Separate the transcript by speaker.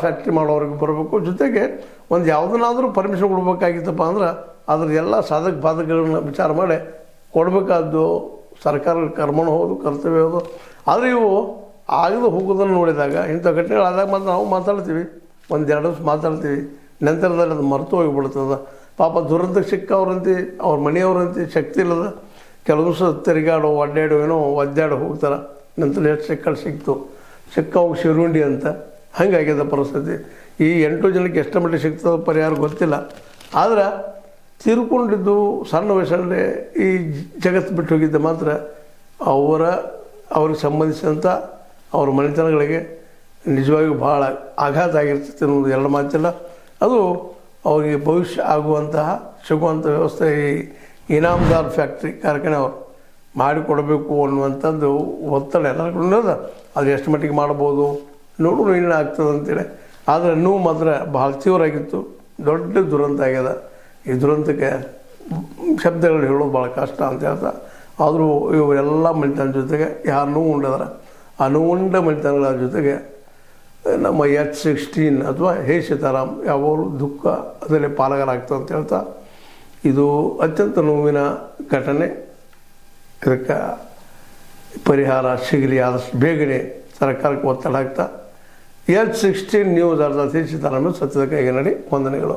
Speaker 1: Factory ಮಾಡೋರಿಗೆ ಬರಬೇಕು. ಜೊತೆಗೆ ಒಂದು ಯಾವುದನ್ನಾದರೂ ಪರ್ಮಿಷನ್ ಕೊಡಬೇಕಾಗಿತ್ತಪ್ಪ ಅಂದ್ರೆ ಅದ್ರ ಎಲ್ಲ ಸಾಧಕ ಬಾಧಕಗಳನ್ನ ವಿಚಾರ ಮಾಡಿ ಕೊಡಬೇಕಾದ್ದು ಸರ್ಕಾರದ ಕರ್ಮನೂ ಹೌದು, ಕರ್ತವ್ಯ ಹೌದು. ಆದರೆ ಇವು ಆಗದು ಹೋಗೋದನ್ನು ನೋಡಿದಾಗ ಇಂಥ ಘಟನೆಗಳಾದಾಗ ಮಾತ್ರ ನಾವು ಮಾತಾಡ್ತೀವಿ, ಒಂದೆರಡು ವರ್ಷ ಮಾತಾಡ್ತೀವಿ, ನಂತರದಲ್ಲಿ ಅದು ಮರೆತು ಹೋಗಿಬಿಡ್ತದೆ. ಪಾಪ ದುರಂತಕ್ಕೆ ಸಿಕ್ಕವ್ರಂತೆ ಅವ್ರ ಮನೆಯವ್ರಂತೆ ಶಕ್ತಿ ಇಲ್ಲದ ಕೆಲವು ದಿವಸ ತಿರುಗಾಡೋ ಅಡ್ಡಾಡೋ ಏನೋ ಒದ್ದಾಡೋ ಹೋಗ್ತಾರೆ. ನಂತರ ಎಷ್ಟು ಸಿಕ್ತು ಸಿಕ್ಕವು ಶಿರುಂಡಿ ಅಂತ ಹಂಗಾಗ್ಯದ ಪರಿಸ್ಥಿತಿ. ಈ 8 ಜನಕ್ಕೆ ಎಷ್ಟು ಮಟ್ಟಿಗೆ ಸಿಗ್ತದೆ ಪರಿಹಾರ ಗೊತ್ತಿಲ್ಲ. ಆದ್ರೆ ತೀರ್ಕೊಂಡಿದ್ದು ಸಣ್ಣ ವಯಸ್ಸಲ್ಲೇ ಈ ಜಗತ್ತು ಬಿಟ್ಟು ಹೋಗಿದ್ದ ಮಾತ್ರ ಅವ್ರಿಗೆ ಸಂಬಂಧಿಸಿದಂಥ ಅವ್ರ ಮನೆತನಗಳಿಗೆ ನಿಜವಾಗಿಯೂ ಭಾಳ ಆಘಾತ ಆಗಿರ್ತೈತೆ ಅನ್ನೋದು ಎರಡು ಮಾತಿಲ್ಲ. ಅದು ಅವರಿಗೆ ಭವಿಷ್ಯ ಆಗುವಂತಹ ಸಿಗುವಂಥ ವ್ಯವಸ್ಥೆ ಈ ಇನಾಮದಾರ್ ಫ್ಯಾಕ್ಟ್ರಿ ಕಾರ್ಖಾನೆ ಅವರು ಮಾಡಿಕೊಡಬೇಕು ಅನ್ನುವಂಥದ್ದು ಒತ್ತಡ ಎಲ್ಲರಿಗೂ ಅದು ಎಷ್ಟು ಮಟ್ಟಿಗೆ ಮಾಡ್ಬೋದು ನೋಡೋಣ ಇನ್ನೂ ಆಗ್ತದೆ ಅಂತೇಳಿ. ಆದರೆ ನೋವು ಮಾತ್ರ ಭಾಳ ತೀವ್ರ ಆಗಿತ್ತು. ದೊಡ್ಡ ದುರಂತ ಆಗ್ಯದ. ಈ ದುರಂತಕ್ಕೆ ಶಬ್ದಗಳು ಹೇಳೋದು ಭಾಳ ಕಷ್ಟ ಅಂತ ಹೇಳ್ತಾ, ಆದರೂ ಇವರೆಲ್ಲ ಮನೆತನ ಜೊತೆಗೆ ಯಾರು ನೋವು ಉಂಡಿದಾರೆ ಆ ನೋವುಂಡ ಮನೆತನಗಳ ಜೊತೆಗೆ ನಮ್ಮ H16 ಅಥವಾ ಹೇ ಸೀತಾರಾಮ್ ಯಾವಾಗಲೂ ದುಃಖ ಅದರಲ್ಲಿ ಪಾಲುಗಾರಾಗ್ತದೆ ಅಂತ ಹೇಳ್ತಾ, ಇದು ಅತ್ಯಂತ ನೋವಿನ ಘಟನೆ. ಇದಕ್ಕೆ ಪರಿಹಾರ ಸಿಗಲಿ ಆದಷ್ಟು ಬೇಗನೆ ಸರ್ಕಾರಕ್ಕೆ ಒತ್ತಡ ಹಾಕ್ತಾ H16 ನ್ಯೂಸ್ ಅರ್ಧ ಸೀತಾರಾಮ್ ಸತ್ಯದ ಕೈಗೆ ನಡಿ ವಂದನೆಗಳು.